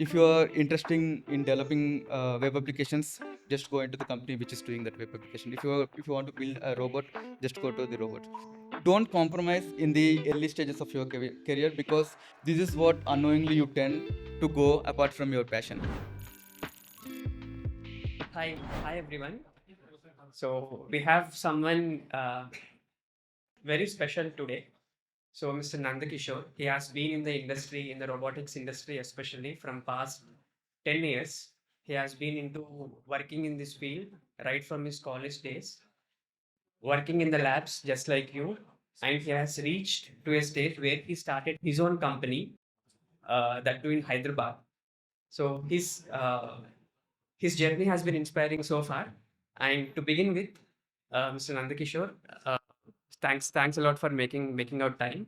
if you are interested in developing web applications, just go into the company which is doing that web application. If you want to build a robot, just go to the robot. Don't compromise in the early stages of your career, because this is what unknowingly you tend to go apart from your passion. Hi everyone. So we have someone very special today. So Mr. Nanda Kishore, he has been in the industry, in the robotics industry, especially from past 10 years. He has been into working in this field right from his college days, working in the labs just like you, and he has reached to a stage where he started his own company, that too in Hyderabad. So his journey has been inspiring so far. And to begin with, Mr. Nandakishore, uh, thanks a lot for making out time.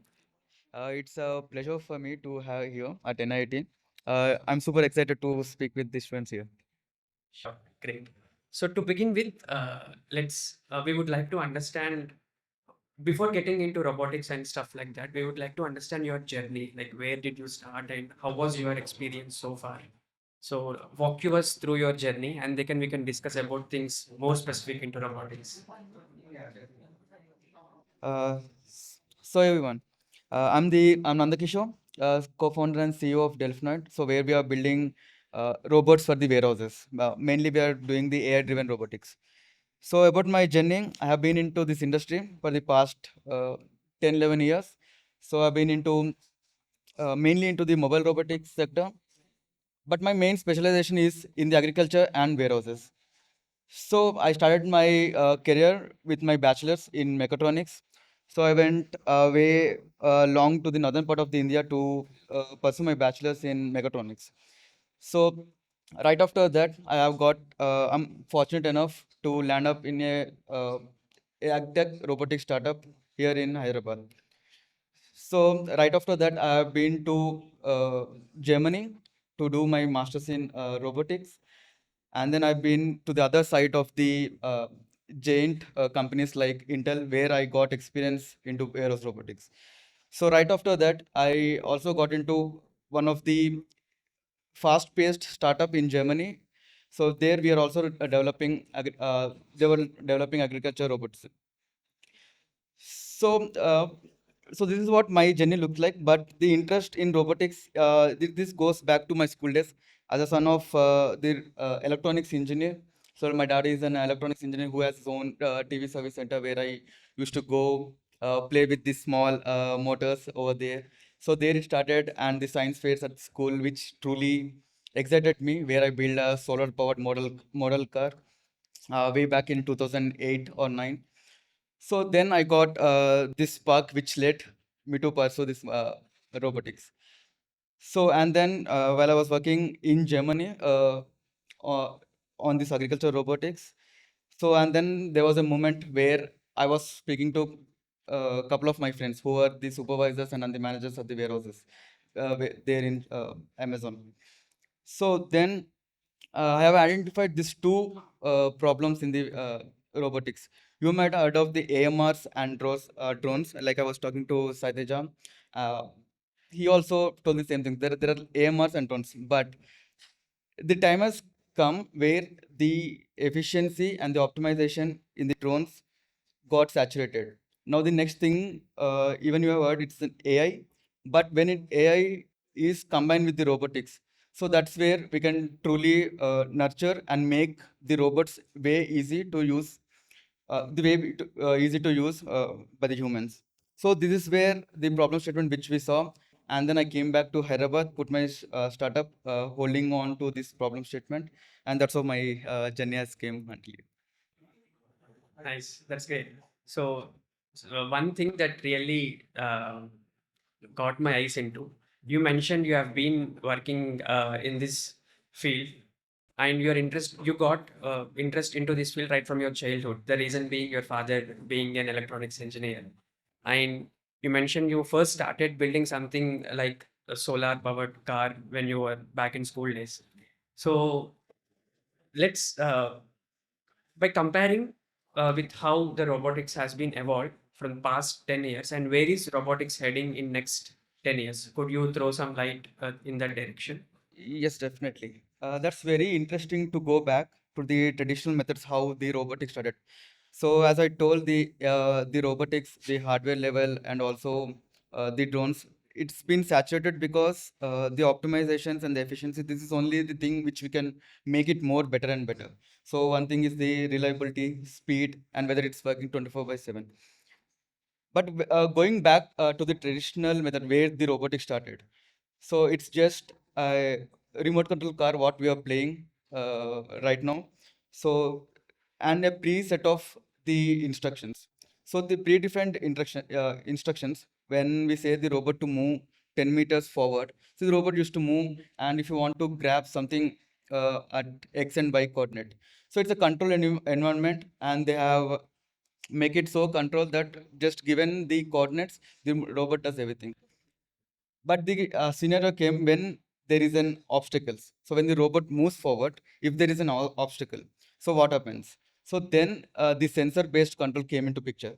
It's a pleasure for me to have here at NIAT. I'm super excited to speak with the students here. Sure, great. So to begin with, let's we would like to understand before getting into robotics and stuff like that. We would like to understand your journey, like where did you start and how was your experience so far. So walk you us through your journey, and we can discuss about things more specific into robotics. Uh, so everyone, I'm Nanda Kishore, co-founder and CEO of Delphnoid. So where we are building robots for the warehouses. Mainly we are doing the AI-driven robotics. So about my journey, I have been into this industry for the past 10, 11 years. So I've been into mainly into the mobile robotics sector, but my main specialization is in the agriculture and warehouses. So I started my career with my bachelor's in mechatronics. So I went way long to the northern part of the India to pursue my bachelor's in mechatronics. So right after that, I'm fortunate enough to land up in a agtech robotic startup here in Hyderabad. So right after that, I have been to Germany to do my master's in robotics, and then I've been to the other side of the giant companies like Intel, where I got experience into aeros robotics. So right after that, I also got into one of the fast-paced startup in Germany. So there we are also they were developing agriculture robots. So, so this is what my journey looks like. But the interest in robotics, this goes back to my school days as a son of the electronics engineer. So my dad is an electronics engineer who has his own TV service center where I used to go play with these small motors over there. So there it started, and the science fairs at school, which truly excited me, where I built a solar-powered model car way back in 2008 or 9. So then I got this spark which led me to pursue this robotics. So and then while I was working in Germany uh, on this agriculture robotics, so and then there was a moment where I was speaking to a couple of my friends who are the supervisors and the managers of the warehouses there in Amazon. So then I have identified these two problems in the robotics. You might have heard of the AMRs and drones. Like I was talking to Sai Teja. Uh, he also told the same thing. There are AMRs and drones, but the time has come where the efficiency and the optimization in the drones got saturated. Now the next thing, even you have heard, it's an AI, but when AI is combined with the robotics, so that's where we can truly nurture and make the robots way easy to use, easy to use by the humans. So this is where the problem statement which we saw, and then I came back to Hyderabad, put my startup holding on to this problem statement, and that's how my journey has came until. Nice, that's great. So, one thing that really got my eyes into, you mentioned you have been working in this field, and you got interest into this field right from your childhood. The reason being your father being an electronics engineer, and you mentioned you first started building something like a solar powered car when you were back in school days. So let's by comparing with how the robotics has been evolved from past 10 years, and where is robotics heading in next 10 years, could you throw some light in that direction? Yes, definitely. That's very interesting to go back to the traditional methods, how the robotics started. So as I told, the robotics, the hardware level, and also the drones, it's been saturated because the optimizations and the efficiency. This is only the thing which we can make it more better and better. So one thing is the reliability, speed, and whether it's working 24/7. But going back to the traditional method where the robotics started, so it's just a remote control car what we are playing right now. So and a preset of the instructions. So the predefined instructions when we say the robot to move 10 meters forward. So the robot used to move, and if you want to grab something at X and Y coordinate. So it's a control environment, and they have make it so controlled that just given the coordinates, the robot does everything. But the scenario came when there is an obstacles. So when the robot moves forward, if there is an obstacle, so what happens? So then the sensor-based control came into picture.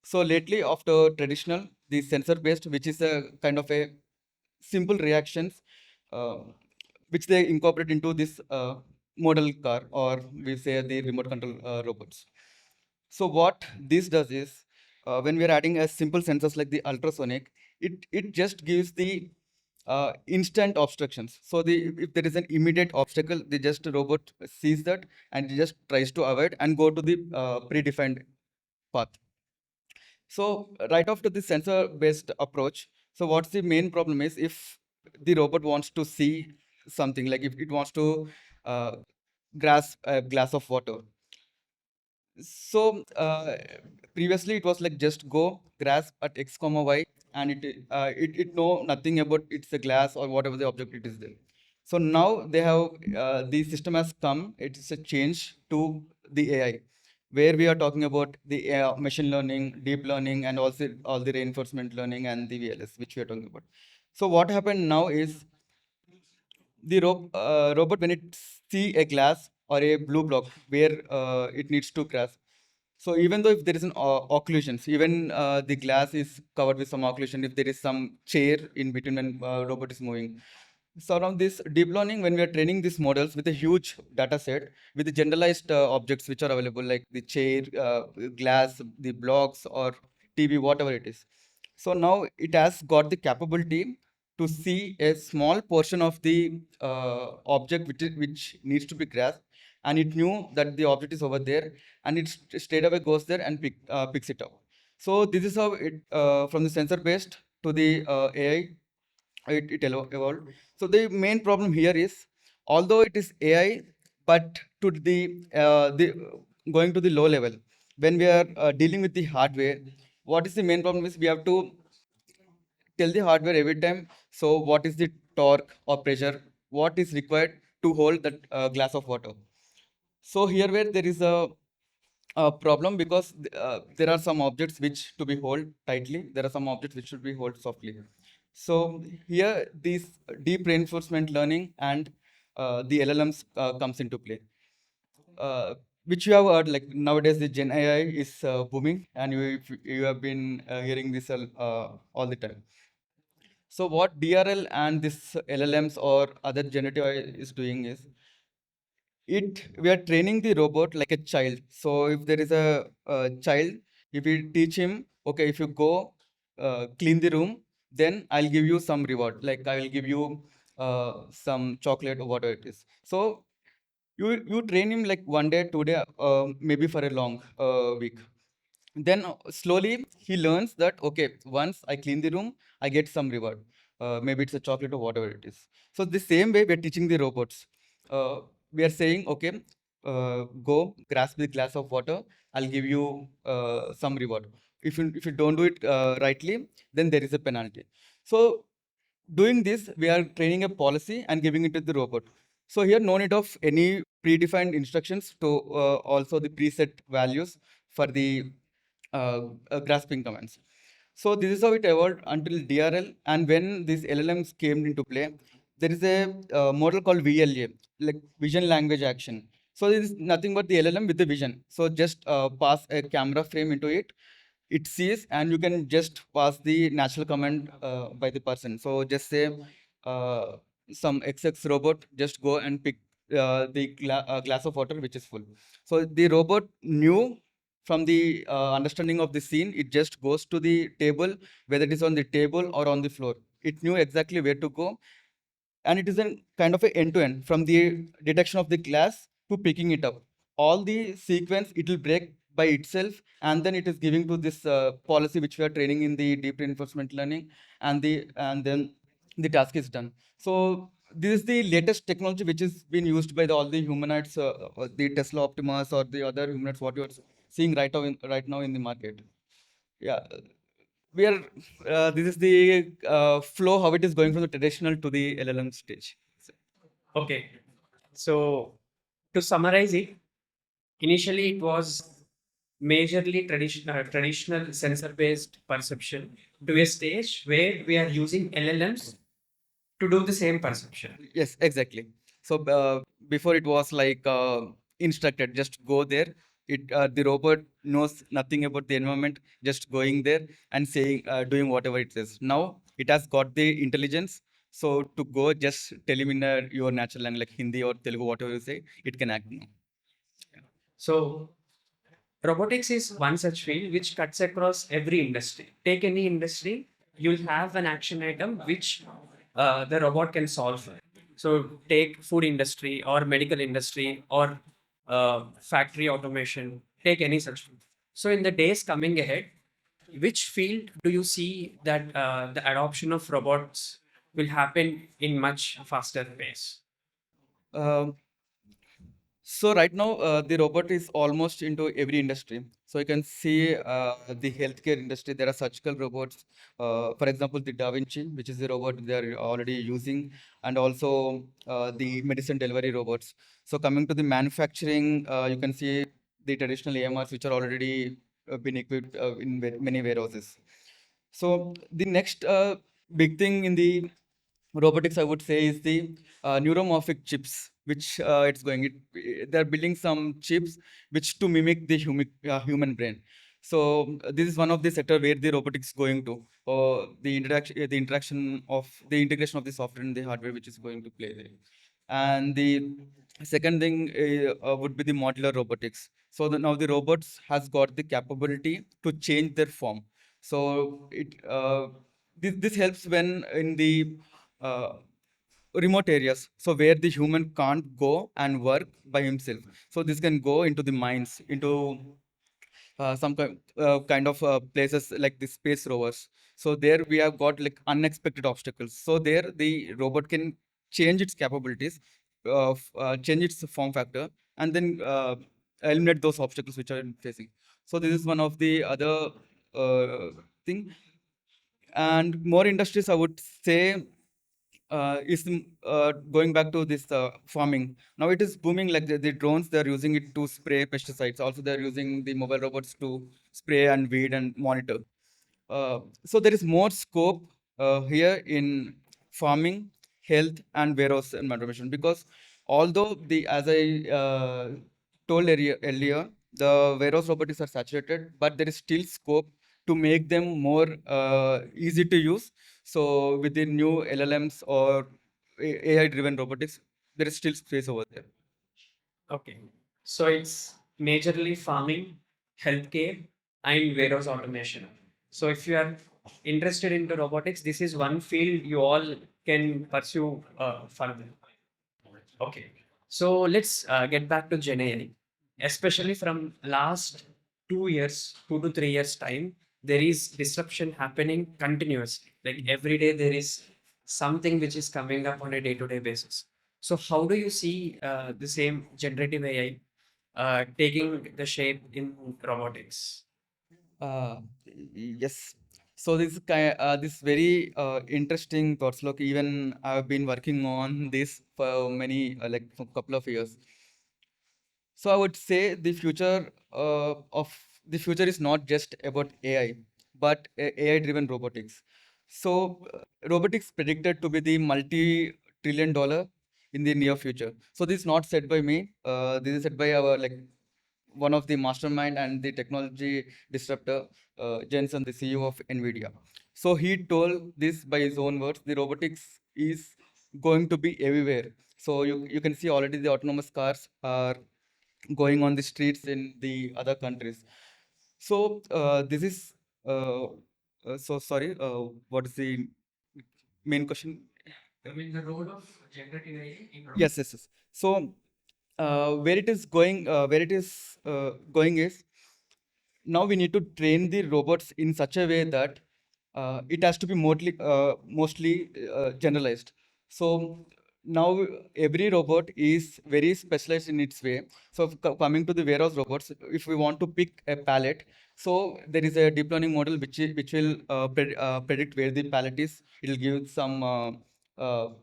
So lately, after traditional, the sensor-based, which is a kind of a simple reactions, uh, which they incorporate into this model car, or we say the remote control robots. So what this does is, when we are adding a simple sensors like the ultrasonic, it just gives the instant obstructions. So the if there is an immediate obstacle, the just robot sees that and it just tries to avoid and go to the predefined path. So right after the sensor-based approach, so what's the main problem is if the robot wants to see something, like if it wants to uh, grasp a glass of water. So previously it was like just go grasp at X comma Y, and it know nothing about it's a glass or whatever the object it is there. So now they have the system has come. It is a change to the AI, where we are talking about the AI, machine learning, deep learning, and also all the reinforcement learning and the VLS, which we are talking about. So what happened now is the robot, when it see a glass or a blue block where it needs to grasp. So even though if there is an occlusions, even the glass is covered with some occlusion, if there is some chair in between when robot is moving. So around this deep learning, when we are training these models with a huge data set, with the generalized objects which are available, like the chair, glass, the blocks, or TV, whatever it is. So now it has got the capability to see a small portion of the object which needs to be grasped, and it knew that the object is over there, and it straight away goes there and picks it up. So this is how it from the sensor based to the AI, evolved. So the main problem here is, although it is AI, but to the going to the low level, when we are dealing with the hardware, what is the main problem is we have to tell the hardware every time. So what is the torque or pressure? What is required to hold that glass of water? So here where there is a problem because there are some objects which to be held tightly. There are some objects which should be held softly. So here these deep reinforcement learning and the LLMs comes into play. Which you have heard, like nowadays the Gen AI is booming, and you have been hearing this all the time. So what DRL and this LLMs or other generative AI is doing is, it we are training the robot like a child. So if there is a child, if we teach him, okay, if you go clean the room, then I'll give you some reward, like I will give you some chocolate or whatever it is. So you train him like 1 day 2 day, maybe for a long week. Then slowly he learns that, okay, once I clean the room, I get some reward. Maybe it's a chocolate or whatever it is. So the same way we're teaching the robots. We are saying, okay, go grasp the glass of water, I'll give you some reward. If you don't do it rightly, then there is a penalty. So doing this, we are training a policy and giving it to the robot. So here no need of any predefined instructions to also the preset values for the grasping commands. So this is how it evolved until DRL. And when these LLMs came into play, there is a model called VLA, like vision language action. So this is nothing but the LLM with the vision. So just pass a camera frame into it, it sees, and you can just pass the natural command by the person. So just say some XX robot just go and pick the glass of water which is full. So the robot knew from the understanding of the scene, it just goes to the table, whether it is on the table or on the floor. It knew exactly where to go, and it is a kind of a end to end from the detection of the glass to picking it up. All the sequence it will break by itself, and then it is giving to this policy which we are training in the deep reinforcement learning, and then the task is done. So this is the latest technology which is being used by all the humanoids, the Tesla Optimus or the other humanoids what you are seeing right now in the market. Yeah, we are. This is the flow how it is going from the traditional to the LLM stage. Okay. So to summarize it, initially it was majorly traditional sensor-based perception to a stage where we are using LLMs to do the same perception. Yes, exactly. So before it was like instructed, just go there. The robot knows nothing about the environment, just going there and saying, doing whatever it says. Now it has got the intelligence. So to go, just tell him in your natural language, like Hindi or Telugu, whatever you say, it can act now. So robotics is one such field which cuts across every industry. Take any industry, you'll have an action item which the robot can solve. So take food industry or medical industry or factory automation. Take any such field. So in the days coming ahead, which field do you see that the adoption of robots will happen in much faster pace? Um, So right now, the robot is almost into every industry. So you can see the healthcare industry. There are surgical robots. For example, the Da Vinci, which is the robot they are already using, and also the medicine delivery robots. So coming to the manufacturing, you can see the traditional AMRs, which are already been equipped in many warehouses. So the next big thing in the robotics, I would say, is the neuromorphic chips, which it's going. They're building some chips which to mimic the human brain. So this is one of the sector where the robotics going to, or the integration of the software and the hardware, which is going to play there. And the second thing would be the modular robotics. So now the robots has got the capability to change their form. So this helps when in the uh, remote areas, so where the human can't go and work by himself. So this can go into the mines, into kind of places like the space rovers. So there we have got like unexpected obstacles. So there the robot can change its capabilities, change its form factor, and then eliminate those obstacles which are facing. So this is one of the other thing. And more industries, I would say, going back to this farming. Now it is booming, like the drones, they're using it to spray pesticides. Also, they're using the mobile robots to spray and weed and monitor. So there is more scope here in farming, health, and warehouse and automation, because although as I told earlier, the warehouse robotics are saturated, but there is still scope to make them more easy to use. So with the new LLMs or AI-driven robotics, there is still space over there. Okay. So it's majorly farming, healthcare, and warehouse automation. So if you are interested into robotics, this is one field you all can pursue further. Okay. So let's get back to Gen AI. Especially from last 2 years, 2 to 3 years time, there is disruption happening continuously. Like every day, there is something which is coming up on a day-to-day basis. So how do you see the same generative AI taking the shape in robotics? Yes. So this very interesting thoughts. Look, even I've been working on this for many like for couple of years. So I would say the future is not just about AI, but AI-driven robotics. So robotics predicted to be the multi-trillion dollar in the near future. So this is not said by me. This is said by our like one of the mastermind and the technology disruptor, Jensen, the CEO of NVIDIA. So he told this by his own words: the robotics is going to be everywhere. So you can see already the autonomous cars are going on the streets in the other countries. So this is so sorry. What is the main question? I mean, the role of generative AI in Yes, yes, yes. So where it is going is now we need to train the robots in such a way that it has to be mostly generalized. So now every robot is very specialized in its way. So coming to the warehouse robots, if we want to pick a pallet, so there is a deep learning model which will predict where the pallet is. It will give some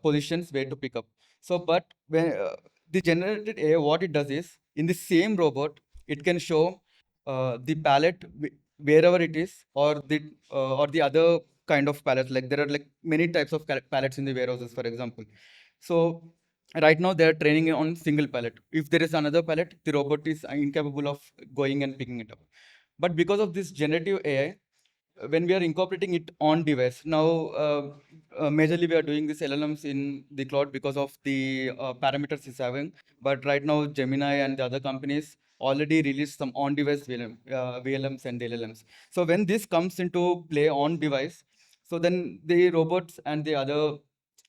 positions where to pick up. So, but when the generated AI, what it does is in the same robot, it can show the palette wherever it is, or the other kind of pallets. Like there are like many types of pallets in the warehouses, for example. So right now they are training it on single pallet. If there is another pallet, the robot is incapable of going and picking it up. But because of this generative AI, when we are incorporating it on device now, majorly we are doing this LLMs in the cloud because of the parameters it's having. But right now Gemini and the other companies already released some on device VLMs and LLMs. So when this comes into play on device, so then the robots and the other,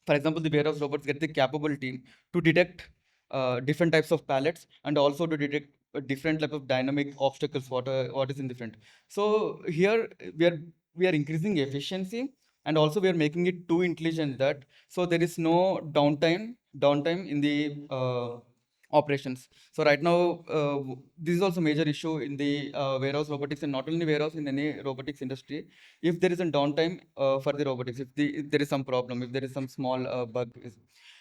for example, the warehouse robots get the capability to detect different types of pallets, and also to detect a different type of dynamic obstacles, what is in different. So here we are increasing efficiency, and also we are making it too intelligent that so there is no downtime in the operations. So right now this is also major issue in the warehouse robotics, and not only warehouse, in any robotics industry. If there is a downtime for the robotics, if there is some problem, if there is some small bug,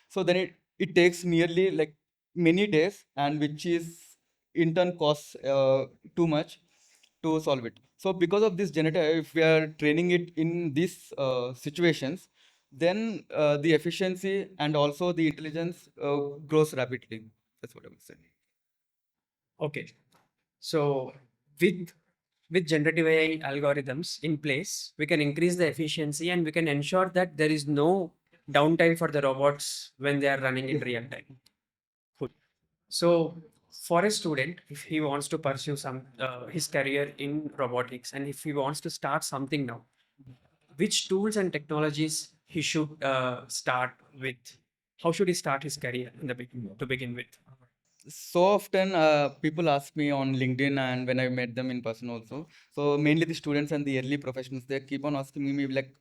so then it takes nearly like many days, and which is in turn costs too much to solve it. So because of this generator, if we are training it in these situations, then the efficiency and also the intelligence grows rapidly. That's what I would say. Okay. So with generative AI algorithms in place, we can increase the efficiency and we can ensure that there is no downtime for the robots when they are running in real time. Cool. So for a student, if he wants to pursue his career in robotics, and if he wants to start something now, which tools and technologies he should start with? How should he start his career in the to begin with? So often people ask me on LinkedIn, and when I met them in person also. So mainly the students and the early professionals, they keep on asking me like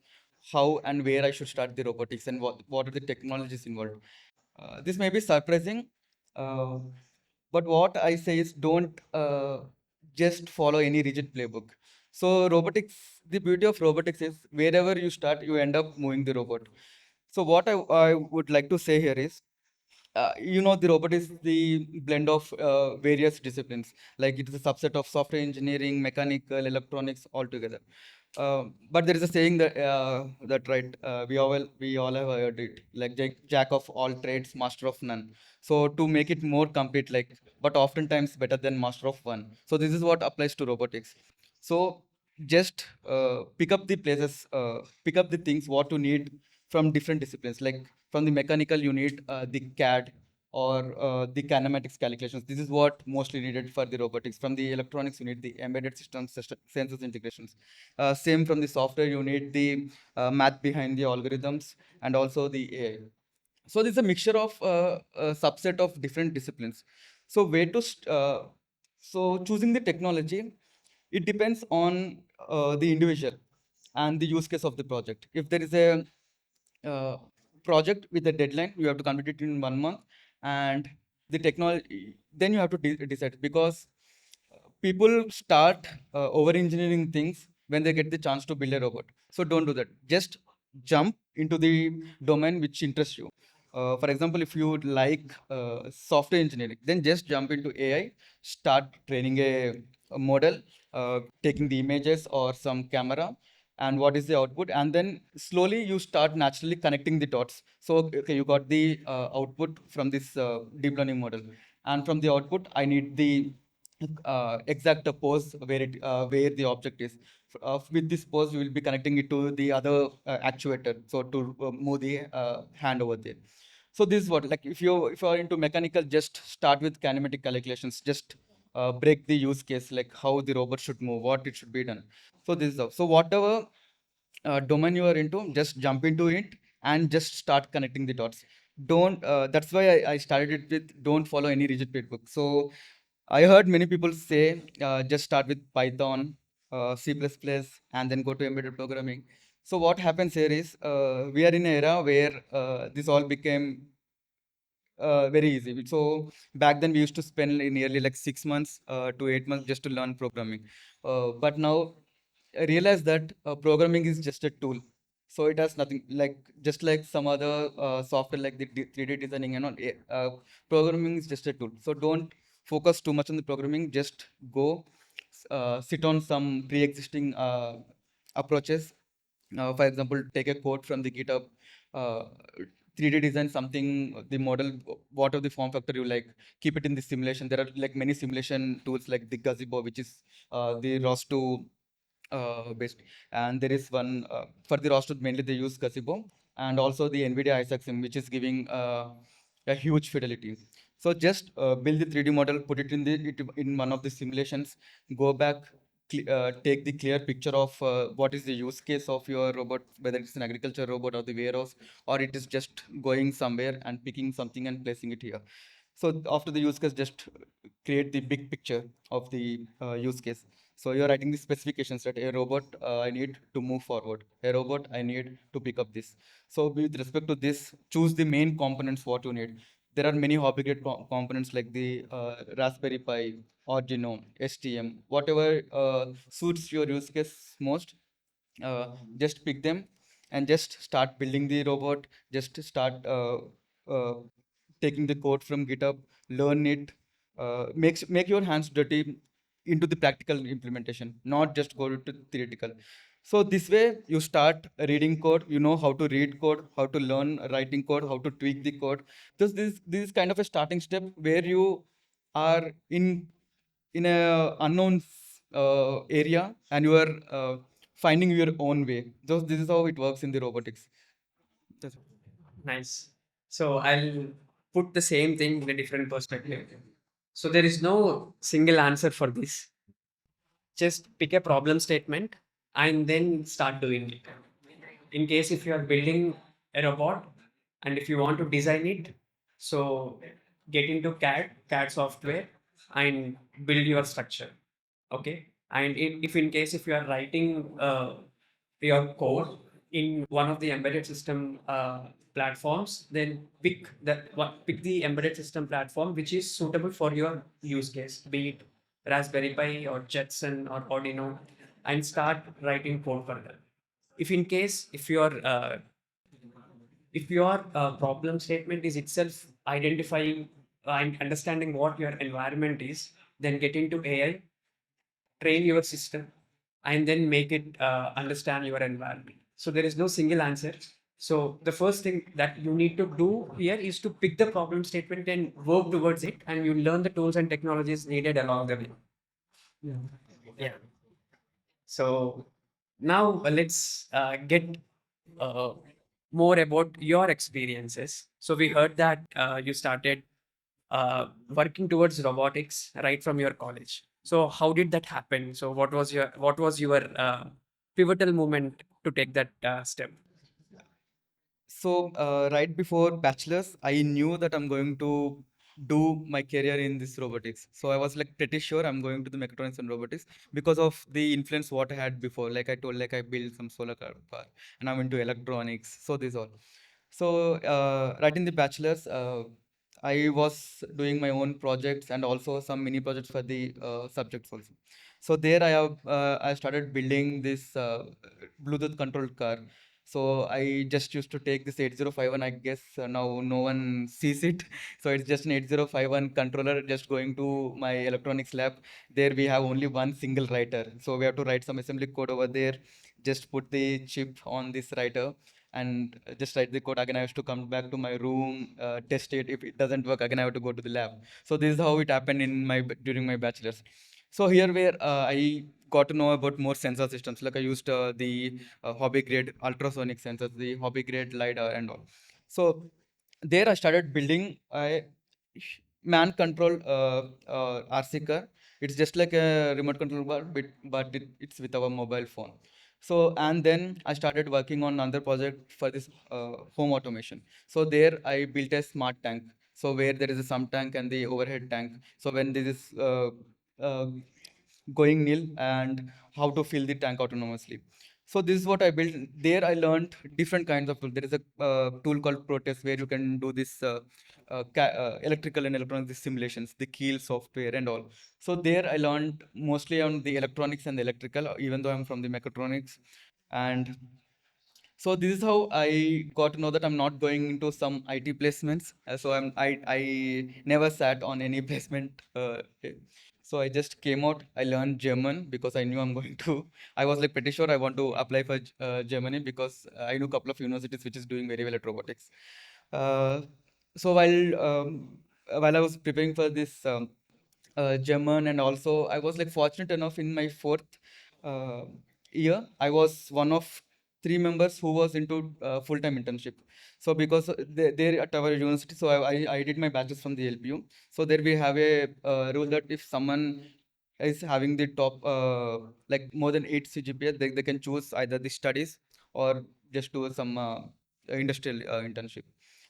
how and where I should start the robotics, and what are the technologies involved. This may be surprising, uh, but what I say is don't just follow any rigid playbook. So robotics, the beauty of robotics is wherever you start, you end up moving the robot. So what I would like to say here is, the robot is the blend of various disciplines. Like it is a subset of software engineering, mechanical, electronics all together. But there is a saying that right, we all have heard it, like jack of all trades, master of none. So to make it more complete, like, but oftentimes better than master of one. So this is what applies to robotics. So just pick up the things what you need from different disciplines. Like from the mechanical, you need the CAD or the kinematics calculations. This is what mostly needed for the robotics. From the electronics, you need the embedded systems, sensors integrations. Same from the software, you need the math behind the algorithms, and also the AI. So this is a mixture of a subset of different disciplines. So choosing the technology, it depends on the individual and the use case of the project. If there is a uh, project with a deadline, you have to complete it in 1 month, and the technology, then you have to decide, because people start over engineering things when they get the chance to build a robot. So don't do that. Just jump into the domain which interests you. For example, if you would like software engineering, then just jump into AI, start training a model, taking the images or some camera, and what is the output, and then slowly you start naturally connecting the dots. So okay, you got the output from this deep learning model, and from the output I need the exact pose where the object is. With this pose, we will be connecting it to the other actuator, so to move the hand over there. So this is what, like, if you are into mechanical, just start with kinematic calculations. Just break the use case, like how the robot should move, what it should be done. So this is how. So whatever domain you are into, just jump into it and just start connecting the dots. Don't. That's why I started it with, don't follow any rigid playbook. So I heard many people say, just start with Python, C++, and then go to embedded programming. So what happens here is, we are in an era where this all became very easy. So back then we used to spend nearly like 6 months to 8 months just to learn programming. But now I realize that programming is just a tool. So it has nothing, like, just like some other software like the 3D designing and all. Programming is just a tool. So don't focus too much on the programming. Just go sit on some pre-existing approaches. For example, take a code from the GitHub, uh, 3D design something, the model, whatever the form factor you like, keep it in the simulation. There are like many simulation tools like the Gazebo, which is the ROS2 based, and there is one for the ROS2 mainly they use Gazebo, and also the NVIDIA Isaac Sim, which is giving a huge fidelity. So just build the 3D model, put it in one of the simulations, go back, take the clear picture of what is the use case of your robot, whether it's an agriculture robot or the warehouse, or it is just going somewhere and picking something and placing it here. So after the use case, just create the big picture of the use case. So you're writing the specifications that a robot I need to move forward, a robot I need to pick up this. So with respect to this, choose the main components what you need. There are many hobby grade components like the Raspberry Pi, Arduino, STM, whatever suits your use case most. Just pick them and just start building the robot. Just start uh, taking the code from GitHub, learn it, make your hands dirty into the practical implementation, not just go to theoretical. So this way you start reading code, you know how to read code, how to learn writing code, how to tweak the code. Just this is kind of a starting step where you are in a unknown area and you are finding your own way. Just this is how it works in the robotics. That's Nice. So I'll put the same thing in a different perspective. So there is no single answer for this. Just pick a problem statement and then start doing it. In case if you are building a robot and if you want to design it, so get into CAD software and build your structure. Okay. And if in case if you are writing your code in one of the embedded system platforms, then pick the embedded system platform which is suitable for your use case, be it Raspberry Pi or Jetson or Arduino, and start writing code for that. If in case if your problem statement is itself identifying and understanding what your environment is, then get into AI, train your system, and then make it understand your environment. So there is no single answer. So the first thing that you need to do here is to pick the problem statement and work towards it, and you learn the tools and technologies needed along the way. Yeah. So now let's get uh, more about your experiences. So we heard that you started working towards robotics right from your college. So how did that happen? So what was your pivotal moment to take that step? So right before bachelor's, I knew that I'm going to do my career in this robotics. So I was like pretty sure I'm going to the mechatronics and robotics because of the influence what I had before. Like I told, like I built some car, and I'm into electronics. So this all. So right in the bachelor's, I was doing my own projects and also some mini projects for the subjects also. So there I started building this Bluetooth controlled car. So I just used to take this 8051. I guess now no one sees it. So it's just an 8051 controller just going to my electronics lab. There we have only one single writer. So we have to write some assembly code over there. Just put the chip on this writer. and just write the code. Again, I used to come back to my room, test it. If it doesn't work, again I have to go to the lab. So this is how it happened in my during my bachelor's. So here where I got to know about more sensor systems. Like I used the hobby grade ultrasonic sensors, the hobby grade lidar and all. So there I started building a man control RC car. It's just like a remote control bar, but it's with our mobile phone. So and then I started working on another project for this home automation. So there I built a smart tank. So where there is a sump tank and the overhead tank. So when this is uh, going nil and how to fill the tank autonomously. So this is what I built. There I learned different kinds of tools. There is a tool called Protest where you can do this electrical and electronic simulations, the Keel software and all. So there I learned mostly on the electronics and the electrical, even though I'm from the mechatronics. And so this is how I got to know that I'm not going into some IT placements. So I never sat on any placement. So I just came out. I learned German because I knew I'm going to. I was like pretty sure I want to apply for Germany because I know a couple of universities which is doing very well at robotics. Uh, so while I was preparing for this German, and also I was like fortunate enough in my fourth uh, year, I was one of three members who was into full-time internship. So because they're at our university, so I did my bachelor's from the LPU. So there we have a rule that if someone is having the top like more than 8 CGPA, they can choose either the studies or just do some industrial internship.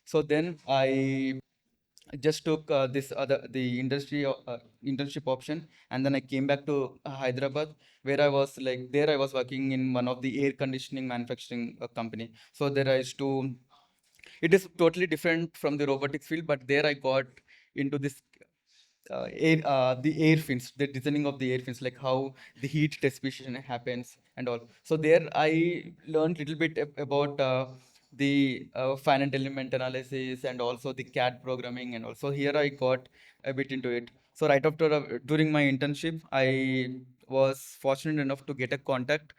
So then I just took this other the industry internship option, and then I came back to Hyderabad, where I was like there I was working in one of the air conditioning manufacturing company. So there I used to it is totally different from the robotics field, but there I got into this the air fins, the designing of the air fins, like how the heat dissipation happens and all. So there I learned little bit about the finite element analysis and also the CAD programming, and also here I got a bit into it. So right after during my internship, I was fortunate enough to get a contact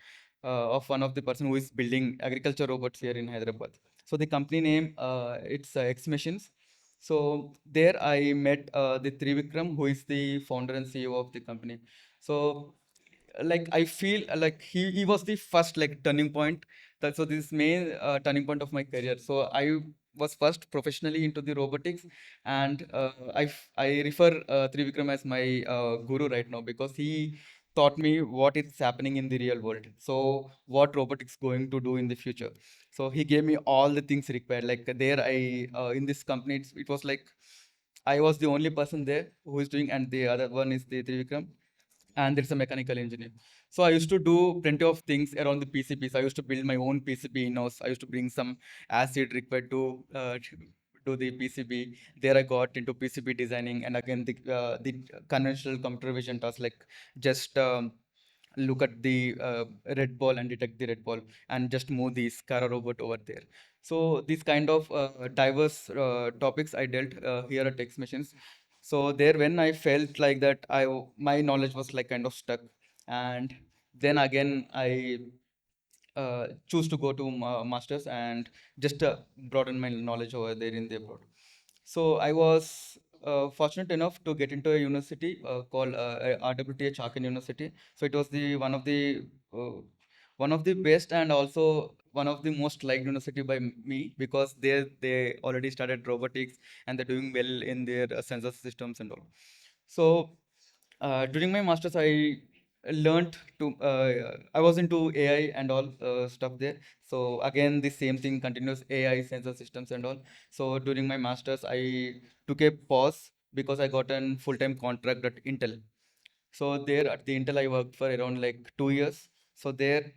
of one of the person who is building agriculture robots here in Hyderabad. So the company name it's X Machines. So there I met the Trivikram, who is the founder and CEO of the company. So like I feel like he was the first like turning point. So this main turning point of my career. So I was first professionally into the robotics, and I refer Trivikram as my guru right now because he taught me what is happening in the real world. So what robotics going to do in the future. So he gave me all the things required. Like there I in this company it was like I was the only person there who is doing, and the other one is the Trivikram, and there's a mechanical engineer. So I used to do plenty of things around the PCBs. I used to build my own PCB in-house. I used to bring some acid required to do the PCB. There I got into PCB designing, and again the conventional computer vision tasks like just look at the red ball and detect the red ball and just move the SCARA robot over there. So these kind of diverse topics I dealt here at X Machines. So there, when I felt like that, my knowledge was like kind of stuck, and then again I choose to go to masters and just broaden my knowledge over there in the abroad. So I was fortunate enough to get into a university called RWTH Chakan University. So it was the uh, one of the best and also one of the most liked university by me because they already started robotics and they're doing well in their sensor systems and all. So during my masters, I was into AI and all stuff there. So again, the same thing continues AI sensor systems and all. So during my masters, I took a pause because I got a full-time contract at Intel. So there at the Intel, I worked for around like 2 years. So there,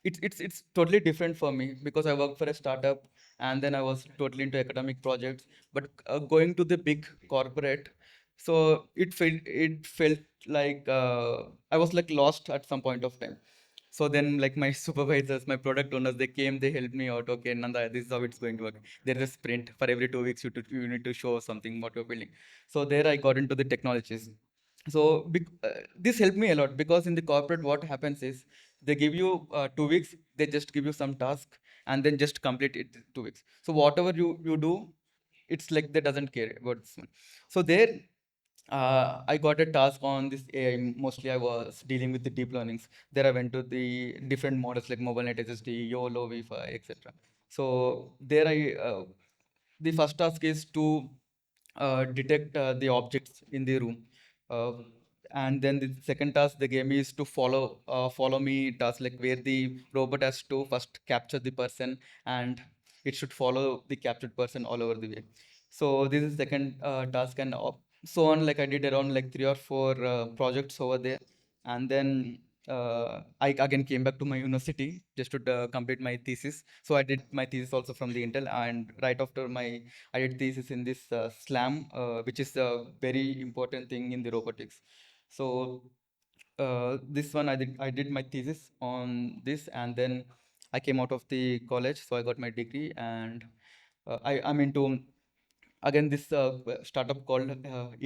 it's totally different for me because I worked for a startup and then I was totally into academic projects. But going to the big corporate, so it felt like I was like lost at some point of time. So then, like my supervisors, my product owners, they came, they helped me out. Okay, Nanda, this is how it's going to work. There is a sprint for every 2 weeks. You need to show something what you're building. So there, I got into the technologies. So this helped me a lot because in the corporate, what happens is they give you 2 weeks, they just give you some task, and then just complete it in 2 weeks. So whatever you do, it's like they doesn't care about this one. So there I got a task on this AI. Mostly I was dealing with the deep learnings. There I went to the different models like mobile net SSD, YOLO, V5, etc. So there the first task is to detect the objects in the room. Uh, and then the second task they gave me is to follow me task, like where the robot has to first capture the person, and it should follow the captured person all over the way. So this is second task, and so on. Like I did around like 3 or 4 projects over there, and then I again came back to my university just to complete my thesis. So I did my thesis also from the Intel, and right after my I did thesis in this SLAM, which is a very important thing in the robotics. So this one I did my thesis on this, and then I came out of the college, so I got my degree, and I'm into again this startup called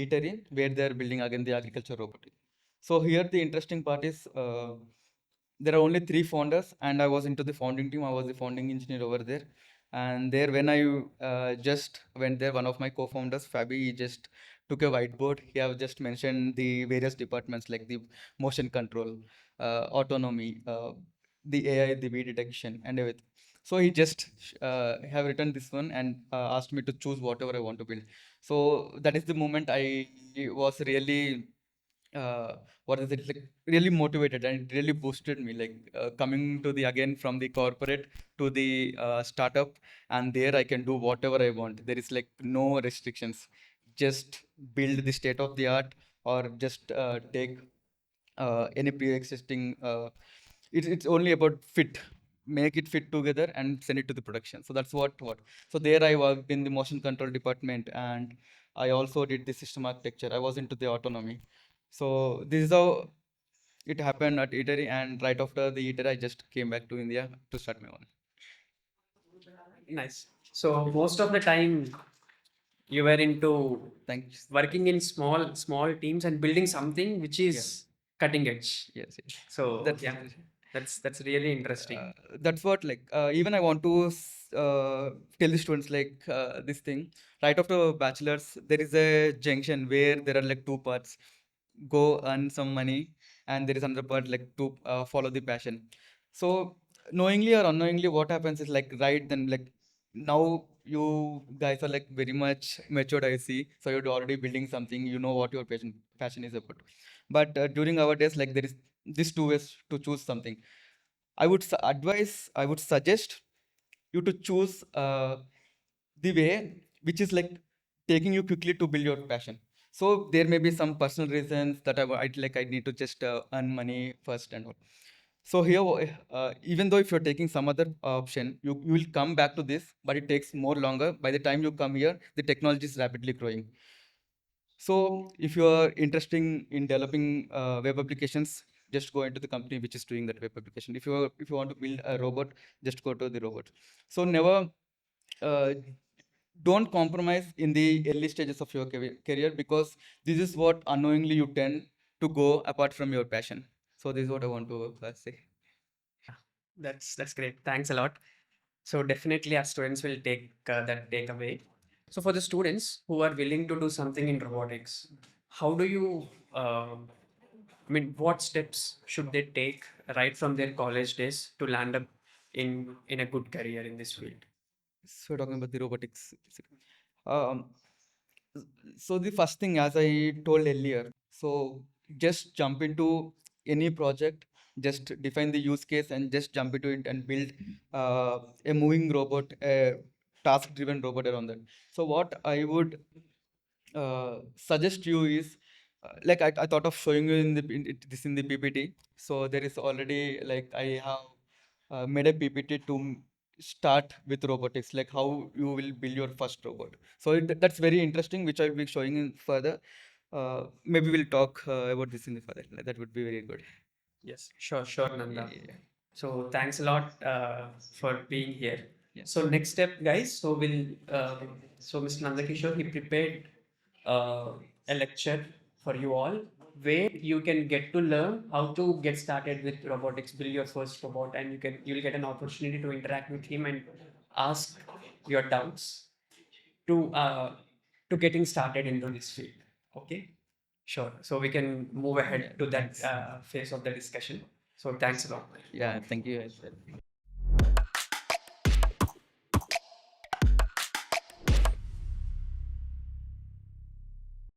Eatery, where they're building again the agriculture robotic. So here the interesting part is there are only 3 founders, and I was into the founding team. I was the founding engineer over there. And there, when I just went there, one of my co-founders, Fabi, he just took a whiteboard. He have just mentioned the various departments like the motion control, autonomy, the AI, the V detection, and everything. So he just have written this one and asked me to choose whatever I want to build. So that is the moment I was really what is it, like really motivated, and it really boosted me, like coming to the again from the corporate to the startup, and there I can do whatever I want. There is like no restrictions. Just build the state of the art, or just take any pre-existing it's only about fit, make it fit together and send it to the production. So that's what so there I worked in the motion control department, and I also did the system architecture. I was into the autonomy. So this is how it happened at Italy, and right after the Italy I just came back to India to start my own. Nice. So most of the time you were into Thanks. working in small teams and building something which is cutting edge. Yes. So That's yeah, that's really interesting. that's what, like even I want to tell the students like this thing. Right after bachelor's, there is a junction where there are like 2 parts: go earn some money, and there is another part like to follow the passion. So knowingly or unknowingly, what happens is like, right then, like now you guys are like very much matured, I see. So you're already building something, you know what your passion is about. But during our days, like there is these 2 ways to choose something. I would suggest you to choose the way which is like taking you quickly to build your passion. So there may be some personal reasons that I need to just earn money first and all. So here, even though if you're taking some other option, you will come back to this, but it takes more longer. By the time you come here, the technology is rapidly growing. So if you are interested in developing web applications, just go into the company which is doing that web application. If you want to build a robot, just go to the robot. So never uh, don't compromise in the early stages of your career, because this is what unknowingly you tend to go apart from your passion. So this is what I want to say. That's great. Thanks a lot. So definitely our students will take that takeaway. So for the students who are willing to do something in robotics, how do you, I mean, what steps should they take right from their college days to land up in a good career in this field? So talking about the robotics. Um, so the first thing, as I told earlier, so just jump into any project, just define the use case and just jump into it and build a moving robot, a task-driven robot around that. So what I would suggest you is like I thought of showing you this in the PPT. So there is already, like I have made a PPT to start with robotics, like how you will build your first robot. So that's very interesting, which I'll be showing in further. Maybe we'll talk about this in the further. That would be very good. Yes, sure, Nanda. Yeah. So thanks a lot for being here. Yeah. So next step, guys. So Mr. Nanda Kishore, he prepared uh, a lecture for you all where you can get to learn how to get started with robotics, build your first robot, and you'll get an opportunity to interact with him and ask your doubts to getting started into this field. Okay, sure. So we can move ahead to that phase of the discussion. So thanks a lot. Yeah, thank you as well.